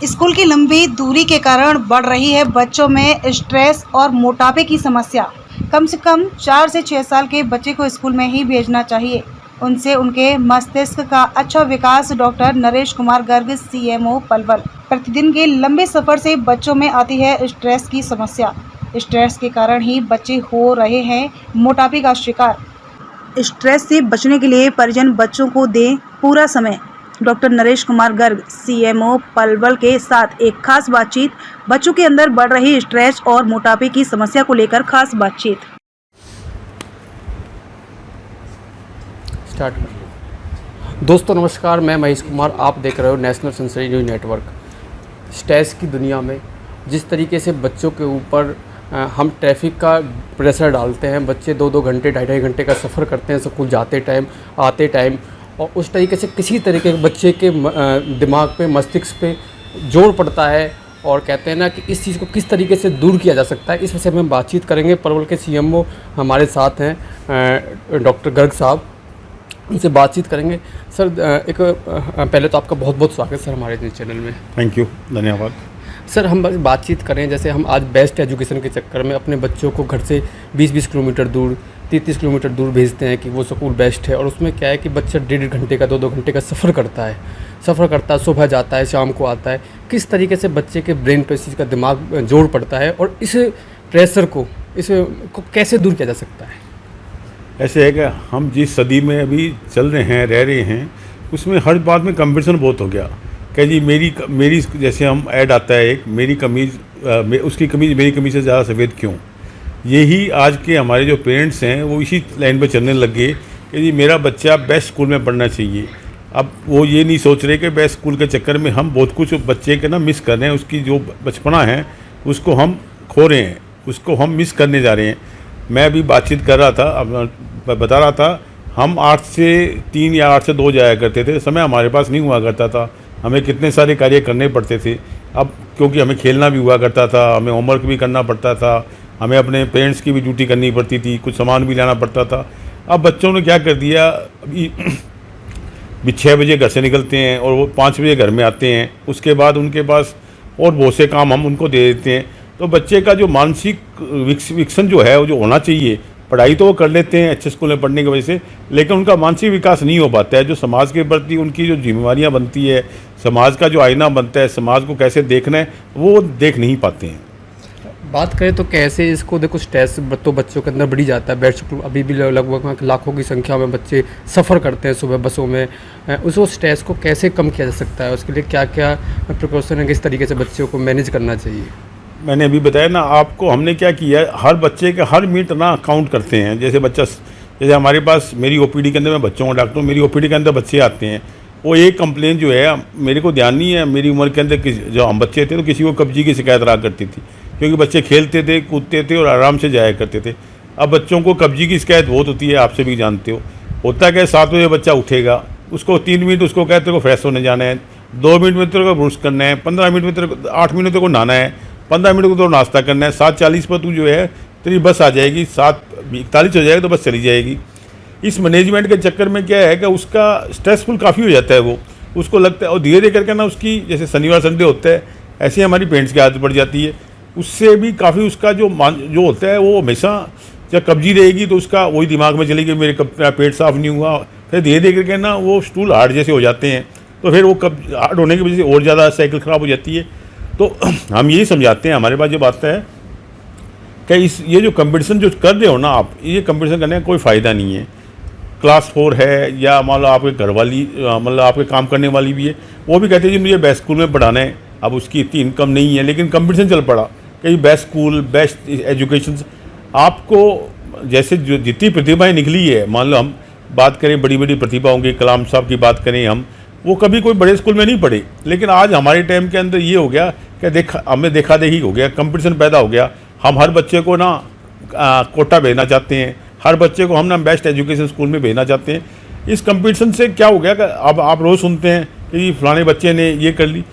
School की लंबी दूरी के कारण बढ़ रही है बच्चों में स्ट्रेस और मोटापे की समस्या। कम से कम 4 से 6 साल के बच्चे को स्कूल में ही भेजना चाहिए। उनसे उनके मस्तिष्क का अच्छा विकास। Doctor Naresh Kumar Garg, CMO Palwal. प्रतिदिन के लंबे सफर से बच्चों में आती है स्ट्रेस की समस्या। स्ट्रेस के कारण ही बच्चे हो रहे हैं मोटापे का शिकार। स्ट्रेस से बचने के लिए परिजन बच्चों को दें पूरा समय। डॉक्टर नरेश कुमार गर्ग, सीएमओ पलवल के साथ एक खास बातचीत। बच्चों के अंदर बढ़ रही स्ट्रेस और मोटापे की समस्या को लेकर खास बातचीत। स्टार्ट कर। दोस्तों नमस्कार, मैं महेश कुमार, आप देख रहे हो national sensory news network. Stress की दुनिया में जिस तरीके से बच्चों के ऊपर हम ट्रैफिक का प्रेशर डालते हैं, बच्चे 2-2 घंटे 2.5 घंटे का सफ़र करते हैं स्कूल जाते टाइम आते टाइम, और उस तरीके से किसी तरीके के बच्चे के दिमाग पे, मस्तिष्क पे जोर पड़ता है। और कहते हैं ना कि इस चीज़ को किस तरीके से दूर किया जा सकता है, इस विषय में हम बातचीत करेंगे। पलवल के सीएमओ हमारे साथ हैं, डॉक्टर गर्ग साहब, उनसे बातचीत करेंगे। सर, पहले तो आपका बहुत बहुत स्वागत सर हमारे चैनल में। थैंक यू, धन्यवाद। सर, हम बातचीत करें, जैसे हम आज बेस्ट एजुकेशन के चक्कर में अपने बच्चों को घर से 20-20 किलोमीटर दूर, 30-30 किलोमीटर दूर भेजते हैं कि वो स्कूल बेस्ट है। और उसमें क्या है कि बच्चा 1.5 घंटे का 2-2 घंटे का सफ़र करता है, सुबह जाता है, शाम को आता है। किस तरीके से बच्चे के ब्रेन पर इस चीज़ का दिमाग जोड़ पड़ता है, और इस प्रेशर को कैसे दूर किया जा सकता है? ऐसे है कि हम जिस सदी में अभी चल रहे हैं, रह रहे हैं, उसमें हर बात में कंपटीशन बहुत हो गया। क्या जी मेरी जैसे हम ऐड आता है एक, मेरी कमीज़ उसकी कमीज़ मेरी कमीज़ से ज़्यादा सफ़ेद क्यों। यही आज के हमारे जो पेरेंट्स हैं वो इसी लाइन पर चलने लग गए कि जी मेरा बच्चा बेस्ट स्कूल में पढ़ना चाहिए। अब वो ये नहीं सोच रहे कि बेस्ट स्कूल के चक्कर में हम बहुत कुछ बच्चे के ना मिस कर रहे हैं। उसकी जो बचपना है उसको हम खो रहे हैं, उसको हम मिस करने जा रहे हैं। मैं अभी बातचीत कर रहा था, अब बता रहा था, हम 8 से 3 या 8 से 2 जाया करते थे। समय हमारे पास नहीं हुआ करता था, हमें कितने सारे कार्य करने पड़ते थे। अब क्योंकि हमें खेलना भी हुआ करता था, हमें होमवर्क भी करना पड़ता था, हमें अपने पेरेंट्स की भी ड्यूटी करनी पड़ती थी, कुछ सामान भी लाना पड़ता था। अब बच्चों ने क्या कर दिया, अभी 6 बजे घर से निकलते हैं और वो 5 बजे घर में आते हैं। उसके बाद उनके पास और बहुत से काम हम उनको दे देते हैं। तो बच्चे का जो मानसिक विकसन जो है, वो जो होना चाहिए, पढ़ाई तो वो कर लेते हैं अच्छे स्कूल में पढ़ने की वजह से, लेकिन उनका मानसिक विकास नहीं हो पाता है। जो समाज के प्रति उनकी जो जिम्मेवारियां बनती है, समाज का जो आईना बनता है, समाज को कैसे देखना है, वो देख नहीं पाते हैं। बात करें तो कैसे इसको देखो, स्ट्रेस तो बच्चों के अंदर बढ़ी जाता है। बेस्ट अभी भी लगभग लाखों की संख्या में बच्चे सफ़र करते हैं सुबह बसों में। उस स्ट्रेस को कैसे कम किया जा सकता है, उसके लिए क्या क्या प्रिकॉशन है, किस तरीके से बच्चों को मैनेज करना चाहिए? मैंने अभी बताया ना आपको, हमने क्या किया, हर बच्चे के हर मिनट ना काउंट करते हैं। जैसे हमारे पास मेरी ओपीडी के अंदर, मैं बच्चों का डॉक्टर हूँ, मेरी ओपीडी के अंदर बच्चे आते हैं। वो एक कंप्लेन जो है, मेरे को ध्यान नहीं है, मेरी उम्र के अंदर जो हम बच्चे थे तो किसी को कब्जी की शिकायत रहा करती थी, क्योंकि बच्चे खेलते थे, कूदते थे और आराम से जाया करते थे। अब बच्चों को कब्जी की शिकायत बहुत होती है, आपसे भी जानते हो। होता क्या, 7 बजे बच्चा उठेगा, उसको 3 मिनट उसको कहते को फ्रेश होने जाना है, 2 मिनट में तेरे को ब्रश करना है, 15 मिनट में तेरे को 8 मिनट को नहाना है, 15 मिनट को तो नाश्ता करना है। 7:40 पर तू जो है तेरी बस आ जाएगी, 7:41 हो जाएगा तो बस चली जाएगी। इस मैनेजमेंट के चक्कर में क्या है कि उसका स्ट्रेसफुल काफ़ी हो जाता है, वो उसको लगता है। और धीरे धीरे करके ना उसकी, जैसे शनिवार संडे होता है, ऐसे ही हमारी पेरेंट्स की आदत पड़ जाती है। उससे भी काफ़ी उसका जो होता है, वो हमेशा जब कब्जी रहेगी तो उसका वही दिमाग में चलेगी, मेरे पेट साफ नहीं हुआ। फिर धीरे धीरे करके ना वो स्टूल हार्ड जैसे हो जाते हैं, तो फिर वो हार्ड होने की वजह से और ज़्यादा साइकिल ख़राब हो जाती है। तो हम यही समझाते हैं, हमारे पास जब आता है कि ये जो कंपटीशन जो कर रहे हो ना आप, ये कंपटीशन करने का कोई फ़ायदा नहीं है। क्लास 4 है या मान लो आपके घर वाली, मतलब आपके काम करने वाली भी है, वो भी कहते हैं जी मुझे बेस्ट स्कूल में पढ़ाना है। अब उसकी इतनी इनकम नहीं है, लेकिन कंपटीशन चल पड़ा कि बेस्ट स्कूल, बेस्ट एजुकेशन। आपको जैसे जो जितनी प्रतिभाएँ निकली है, मान लो हम बात करें बड़ी बड़ी प्रतिभाओं की, कलाम साहब की बात करें हम, वो कभी कोई बड़े स्कूल में नहीं पढ़े। लेकिन आज हमारे टाइम के अंदर ये हो गया कि हमें देखा देखी हो गया, कंपटीशन पैदा हो गया। हम हर बच्चे को ना कोटा भेजना चाहते हैं, हर बच्चे को हम ना बेस्ट एजुकेशन स्कूल में भेजना चाहते हैं। इस कंपटीशन से क्या हो गया कि अब आप रोज़ सुनते हैं कि फलाने बच्चे ने ये कर ली।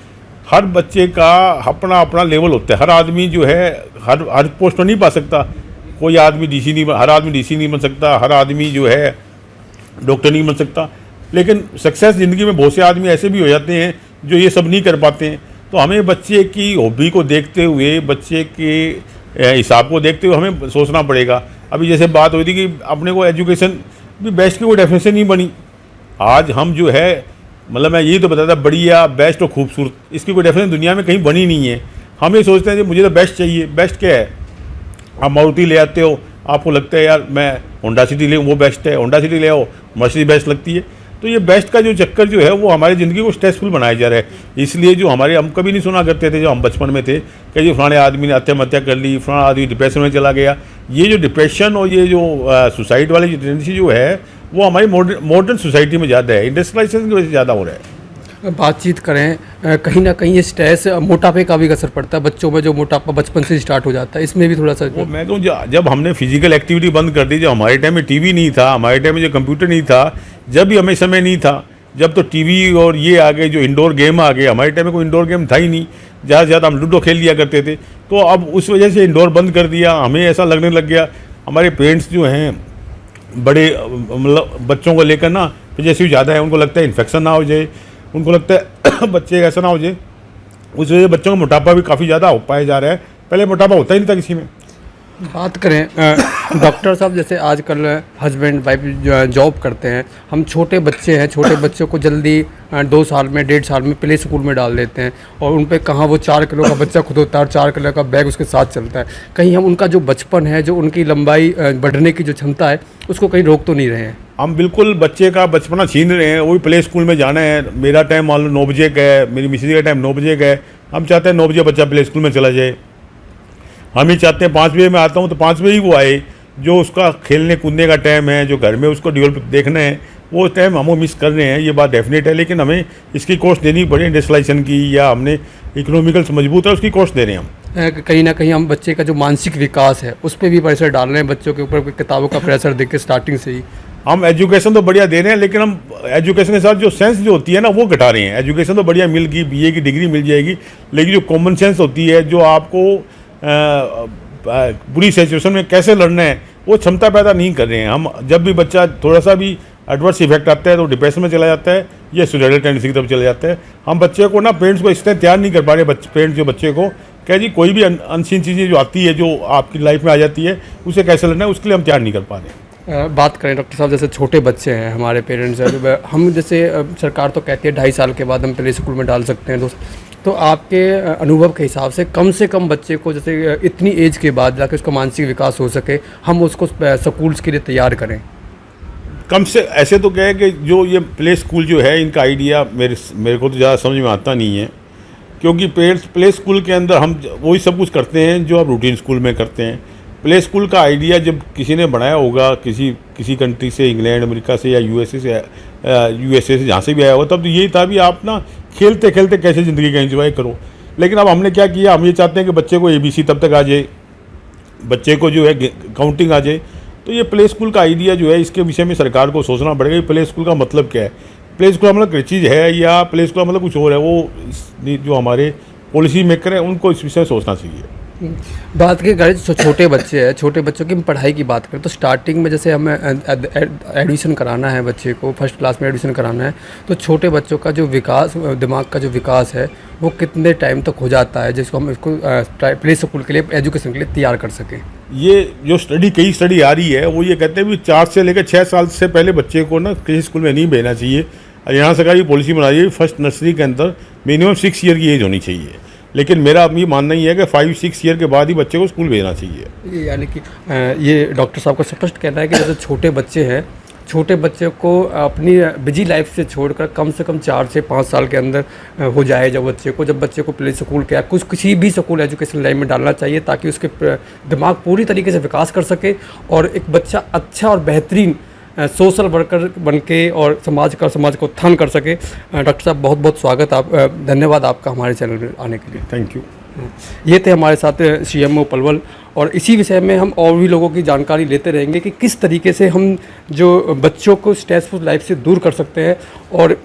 हर बच्चे का अपना अपना लेवल होता है। हर आदमी जो है हर पोस्ट पर नहीं पा सकता। कोई आदमी डीसी नहीं, हर आदमी डीसी नहीं बन सकता, हर आदमी जो है डॉक्टर नहीं बन सकता। लेकिन सक्सेस ज़िंदगी में बहुत से आदमी ऐसे भी हो जाते हैं जो ये सब नहीं कर पाते हैं। तो हमें बच्चे की हॉबी को देखते हुए, बच्चे के हिसाब को देखते हुए हमें सोचना पड़ेगा। अभी जैसे बात हुई थी कि अपने को एजुकेशन भी बेस्ट की कोई डेफिनेशन नहीं बनी। आज हम जो है, मतलब मैं यही तो बताता, बढ़िया, बेस्ट और खूबसूरत, इसकी कोई डेफिनेशन दुनिया में कहीं बनी नहीं है। हम ये सोचते हैं कि मुझे तो बेस्ट चाहिए। बेस्ट क्या है? आप मारुति ले आते हो, आपको लगता है यार मैं होंडा सिटी ले, वो बेस्ट है। होंडा सिटी ले आओ, मर्सिडीज बेस्ट लगती है। तो ये बेस्ट का जो चक्कर जो है वो हमारी ज़िंदगी को स्ट्रेसफुल बनाया जा रहा है। इसलिए जो हम कभी नहीं सुना करते थे, जो हम बचपन में थे, कि जो फलाने आदमी ने आत्महत्या कर ली, फलाना आदमी डिप्रेशन में चला गया। ये जो डिप्रेशन और ये जो सुसाइड वाली टेंडेंसी जो है वो हमारी मॉडर्न सोसाइटी में ज़्यादा है, इंडस्ट्रियलाइजेशन की वजह से ज़्यादा हो रहा है। बातचीत करें, कहीं ना कहीं ये स्ट्रेस मोटापे का भी असर पड़ता है बच्चों में, जो मोटापा बचपन से स्टार्ट हो जाता है, इसमें भी थोड़ा सा वो मैं कहूँ, जब हमने फिजिकल एक्टिविटी बंद कर दी, जब हमारे टाइम में टीवी नहीं था, हमारे टाइम में जो कंप्यूटर नहीं था, जब भी हमें समय नहीं था, जब तो टीवी और ये आ गए, जो इंडोर गेम आ गए। हमारे टाइम में कोई इंडोर गेम था ही नहीं, ज़्यादा से ज़्यादा हम लूडो खेल लिया करते थे। तो अब उस वजह से इंडोर बंद कर दिया। हमें ऐसा लगने लग गया, हमारे पेरेंट्स जो हैं बड़े, मतलब बच्चों को लेकर ना पॉजिटिव ज़्यादा है। उनको लगता है इन्फेक्शन ना हो जाए, उनको लगता है बच्चे ऐसा ना हो जाए। उस वजह से बच्चों का मोटापा भी काफ़ी ज़्यादा हो पाया जा रहा है। पहले मोटापा होता ही नहीं था किसी में। बात करें डॉक्टर साहब, जैसे आजकल हस्बैंड वाइफ जॉब करते हैं, हम छोटे बच्चे हैं, छोटे बच्चों को जल्दी 2 साल में 1.5 साल में प्ले स्कूल में डाल देते हैं, और उन पे कहाँ वो 4 किलो का बच्चा खुद होता है और 4 किलो का बैग उसके साथ चलता है। कहीं हम उनका जो बचपन है, जो उनकी लंबाई बढ़ने की जो क्षमता है, उसको कहीं रोक तो नहीं रहे हैं? हम बिल्कुल बच्चे का बचपना छीन रहे हैं। वो भी प्ले स्कूल में जाना है। मेरा टाइम मान लो 9 बजे का है, मेरी मिसेज का टाइम 9 बजे का है। हम चाहते हैं 9 बजे बच्चा प्ले स्कूल में चला जाए। हम ही चाहते हैं 5 बजे मैं आता हूँ तो 5 बजे ही वो आए। जो उसका खेलने कूदने का टाइम है, जो घर में उसको डेवलप देखना है, वो टाइम हम मिस कर रहे हैं। ये बात डेफिनेट है, लेकिन हमें इसकी कोर्स देनी पड़े इंडस्ट्रियलाइजेशन की, या हमने इकोनॉमिकल से मजबूत है उसकी कोर्स दे रहे हैं हम। कहीं ना कहीं हम बच्चे का जो मानसिक विकास है उस पर भी प्रेशर डाल रहे हैं, बच्चों के ऊपर किताबों का प्रेशर देख के स्टार्टिंग से ही। हम एजुकेशन तो बढ़िया दे रहे हैं, लेकिन हम एजुकेशन के साथ जो सेंस जो होती है ना वो घटा रहे हैं। एजुकेशन तो बढ़िया मिल गई, बीए की डिग्री मिल जाएगी, लेकिन जो कॉमन सेंस होती है, जो आपको बुरी सिचुएशन में कैसे लड़ना है, वो क्षमता पैदा नहीं कर रहे हैं हम। जब भी बच्चा थोड़ा सा भी एडवर्स इफेक्ट आता है तो डिप्रेशन में चला जाता है या सुसाइडल टेंडेंसी की तरफ चला जाता है। हम बच्चे को ना, पेरेंट्स को इस तरह तैयार नहीं कर पा रहे। पेरेंट्स जो बच्चे को कह जी कोई भी अनसीन चीज़ें जो आती है, जो आपकी लाइफ में आ जाती है, उसे कैसे लड़ना है, उसके लिए हम तैयार नहीं कर पा रहे। बात करें डॉक्टर साहब, जैसे छोटे बच्चे हैं, हमारे पेरेंट्स हैं, हम जैसे सरकार तो कहती है 2.5 साल के बाद हम प्ले स्कूल में डाल सकते हैं। तो आपके अनुभव के हिसाब से कम बच्चे को, जैसे इतनी एज के बाद जाकर उसका मानसिक विकास हो सके, हम उसको स्कूल्स के लिए तैयार करें? कम से ऐसे तो क्या है कि जो ये प्ले स्कूल जो है, इनका आइडिया मेरे को तो ज़्यादा समझ में आता नहीं है, क्योंकि पेरेंट्स प्ले स्कूल के अंदर हम वही सब कुछ करते हैं जो आप रूटीन स्कूल में करते हैं। प्ले स्कूल का आइडिया जब किसी ने बनाया होगा, किसी कंट्री से, इंग्लैंड, अमेरिका से या यूएसए से जहाँ से भी आया होगा, तब तो यही था भी आप ना खेलते खेलते कैसे ज़िंदगी का एंजॉय करो। लेकिन अब हमने क्या किया, हम ये चाहते हैं कि बच्चे को ABC तब तक आ जाए, बच्चे को जो है काउंटिंग आ जाए। तो ये प्ले स्कूल का आइडिया जो है, इसके विषय में सरकार को सोचना पड़ेगा कि प्ले स्कूल का मतलब क्या है। प्ले स्कूल का मतलब कोई चीज़ है या प्ले स्कूल का मतलब कुछ और है। वो जो हमारे पॉलिसी मेकर हैं उनको इस विषय में सोचना चाहिए। बात की करें जो छोटे बच्चे हैं, छोटे बच्चों की पढ़ाई की बात करें तो स्टार्टिंग में जैसे हमें एडमिशन कराना है, बच्चे को फर्स्ट क्लास में एडमिशन कराना है, तो छोटे बच्चों का जो विकास, दिमाग का जो विकास है, वो कितने टाइम तक हो जाता है जिसको हम इसको प्ले स्कूल के लिए, एजुकेशन के लिए तैयार कर सकें? ये जो कई स्टडी आ रही है वो ये कहते हैं कि 4 से लेकर 6 साल से पहले बच्चे को ना किसी स्कूल में नहीं भेजना चाहिए। यहाँ सरकार ये पॉलिसी बना रही है, फर्स्ट नर्सरी के अंदर मिनिमम 6 ईयर की एज होनी चाहिए। लेकिन मेरा ये मानना ही है कि 5-6 ईयर के बाद ही बच्चे को स्कूल भेजना चाहिए। यानी कि ये डॉक्टर साहब का स्पष्ट कहना है कि जैसे छोटे बच्चे हैं, छोटे बच्चे को अपनी बिजी लाइफ से छोड़कर कम से कम 4 से 5 साल के अंदर हो जाए जब बच्चे को प्ले स्कूल के या किसी भी स्कूल एजुकेशन लाइन में डालना चाहिए, ताकि उसके दिमाग पूरी तरीके से विकास कर सके और एक बच्चा अच्छा और बेहतरीन सोशल वर्कर बन के और समाज को उत्थान कर सके। डॉक्टर साहब बहुत बहुत स्वागत, आप धन्यवाद आपका हमारे चैनल में आने के लिए। Thank you. ये थे हमारे साथ CMO पलवल, और इसी विषय में हम और भी लोगों की जानकारी लेते रहेंगे कि किस तरीके से हम जो बच्चों को स्ट्रेसफुल लाइफ से दूर कर सकते हैं। और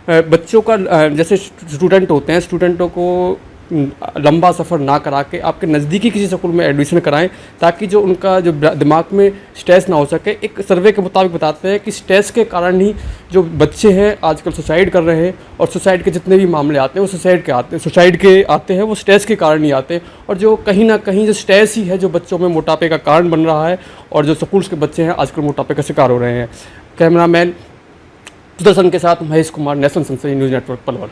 बच्चों का जैसे स्टूडेंट होते हैं, स्टूडेंटों को लंबा सफ़र ना करा के आपके नज़दीकी किसी स्कूल में एडमिशन कराएं, ताकि जो उनका जो दिमाग में स्ट्रेस ना हो सके। एक सर्वे के मुताबिक बताते हैं कि स्ट्रेस के कारण ही जो बच्चे हैं आजकल सुसाइड कर रहे हैं, और सुसाइड के जितने भी मामले आते हैं वो सुसाइड के आते हैं, वो स्ट्रेस के कारण ही आते हैं। और जो कहीं ना कहीं जो स्ट्रेस ही है जो बच्चों में मोटापे का कारण बन रहा है, और जो स्कूल्स के बच्चे हैं आजकल मोटापे का शिकार हो रहे हैं। कैमरामैन सुदर्शन के साथ महेश कुमार, नेशनल सनसनी न्यूज़ नेटवर्क, पलवल।